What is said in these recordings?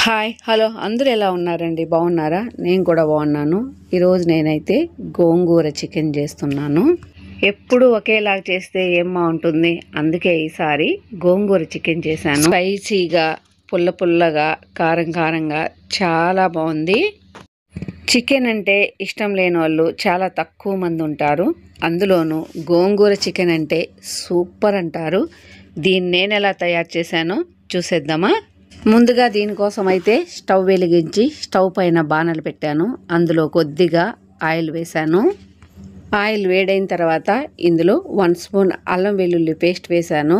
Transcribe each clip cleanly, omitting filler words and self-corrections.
Hi hello అందరూ ఎలా ఉన్నారండి? బాగున్నారా? నేను కూడా బాగున్నాను. ఈరోజు నేనైతే గోంగూర చికెన్ చేస్తున్నాను. ఎప్పుడు ఒకేలాగా చేస్తే ఏం బాగుంటుంది, అందుకే ఈసారి గోంగూర చికెన్ చేశాను. స్పైసీగా, పుల్ల పుల్లగా, కారం కారంగా చాలా బాగుంది. చికెన్ అంటే ఇష్టం లేని వాళ్ళు చాలా తక్కువ మంది ఉంటారు. అందులోనూ గోంగూర చికెన్ అంటే సూపర్ అంటారు. దీన్ని నేను ఎలా తయారు చేశానో చూసేద్దామా? ముందుగా దీనికోసం అయితే స్టవ్ వెలిగించి స్టవ్ పైన బాణలు పెట్టాను. అందులో కొద్దిగా ఆయిల్ వేశాను. ఆయిల్ వేడైన తర్వాత ఇందులో 1 స్పూన్ అల్లం వెల్లుల్లి పేస్ట్ వేశాను.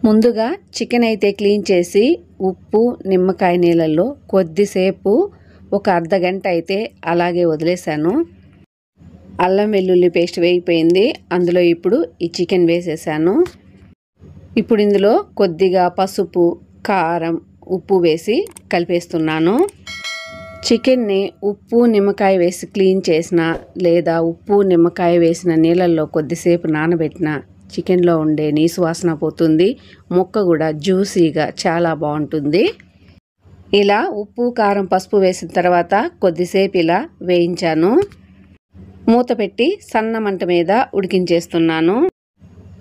ముందుగా చికెన్ అయితే క్లీన్ చేసి ఉప్పు నిమ్మకాయ నీళ్ళల్లో కొద్దిసేపు ఒక అర్ధగంట అయితే అలాగే వదిలేశాను. అల్లం వెల్లుల్లి పేస్ట్ వేగిపోయింది. అందులో ఇప్పుడు ఈ చికెన్ వేసేసాను. ఇప్పుడు ఇందులో కొద్దిగా పసుపు, కారం, ఉప్పు వేసి కలిపేస్తున్నాను. చికెన్ని ఉప్పు నిమ్మకాయ వేసి క్లీన్ చేసిన లేదా ఉప్పు నిమ్మకాయ వేసిన నీళ్ళల్లో కొద్దిసేపు నానబెట్టిన చికెన్లో ఉండే నీసు వాసన పోతుంది. ముక్క కూడా జ్యూసీగా చాలా బాగుంటుంది. ఇలా ఉప్పు కారం పసుపు వేసిన తర్వాత కొద్దిసేపు ఇలా వేయించాను. మూత పెట్టి సన్న మంట మీద ఉడికించేస్తున్నాను.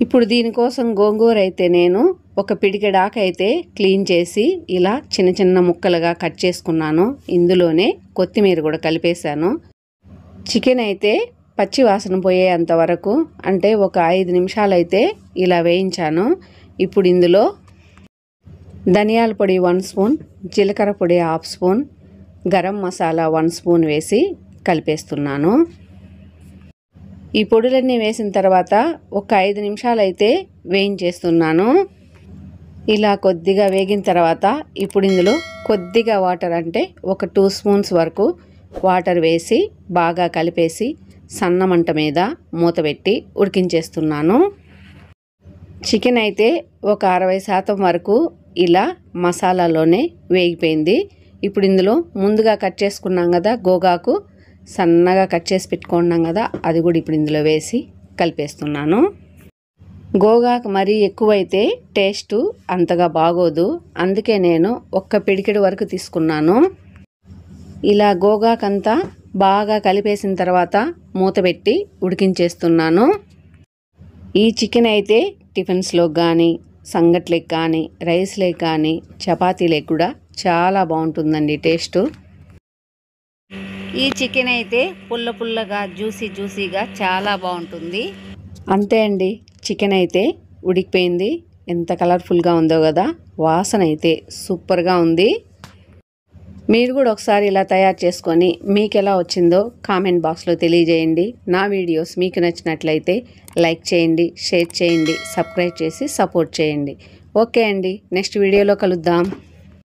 ఇప్పుడు దీనికోసం గోంగూర అయితే నేను ఒక పిడికెడాక అయితే క్లీన్ చేసి ఇలా చిన్న చిన్న ముక్కలుగా కట్ చేసుకున్నాను. ఇందులోనే కొత్తిమీర కూడా కలిపేశాను. చికెన్ అయితే పచ్చి వాసన పోయేంత వరకు అంటే ఒక 5 నిమిషాలు అయితే ఇలా వేయించాను. ఇప్పుడు ఇందులో ధనియాల పొడి 1 స్పూన్, జీలకర్ర పొడి 1/2 స్పూన్, గరం మసాలా 1 స్పూన్ వేసి కలిపేస్తున్నాను. ఈ పొడులన్నీ వేసిన తర్వాత ఒక 5 నిమిషాలు అయితే వేయించేస్తున్నాను. ఇలా కొద్దిగా వేగిన తర్వాత ఇప్పుడు ఇందులో కొద్దిగా వాటర్ అంటే ఒక 2 స్పూన్స్ వరకు వాటర్ వేసి బాగా కలిపేసి సన్న మంట మీద మూత పెట్టి ఉడికించేస్తున్నాను. చికెన్ అయితే ఒక 60% వరకు ఇలా మసాలాలోనే వేగిపోయింది. ఇప్పుడు ఇందులో ముందుగా కట్ చేసుకున్నాం కదా గోగాకు, సన్నగా కట్ చేసి పెట్టుకున్నాం కదా, అది కూడా ఇప్పుడు ఇందులో వేసి కలిపేస్తున్నాను. గోగాకు మరీ ఎక్కువైతే టేస్ట్ అంతగా బాగోదు, అందుకే నేను ఒక్క పిడికెడు వరకు తీసుకున్నాను. ఇలా గోగాకంతా బాగా కలిపేసిన తర్వాత మూత పెట్టి ఉడికించేస్తున్నాను. ఈ చికెన్ అయితే టిఫిన్స్లోకి కానీ, సంగట్లకి కానీ, రైస్లోకి కానీ, చపాతీలకు కూడా చాలా బాగుంటుందండి టేస్టు. ఈ చికెన్ అయితే పుల్ల పుల్లగా జ్యూసీగా చాలా బాగుంటుంది. అంతే అండి, చికెన్ అయితే ఉడికిపోయింది. ఎంత కలర్ఫుల్గా ఉందో కదా, వాసన అయితే సూపర్గా ఉంది. మీరు కూడా ఒకసారి ఇలా తయారు చేసుకొని మీకు ఎలా వచ్చిందో కామెంట్ బాక్స్లో తెలియజేయండి. నా వీడియోస్ మీకు నచ్చినట్లయితే లైక్ చేయండి, షేర్ చేయండి, సబ్స్క్రైబ్ చేసి సపోర్ట్ చేయండి. ఓకే అండి, నెక్స్ట్ వీడియోలో కలుద్దాం.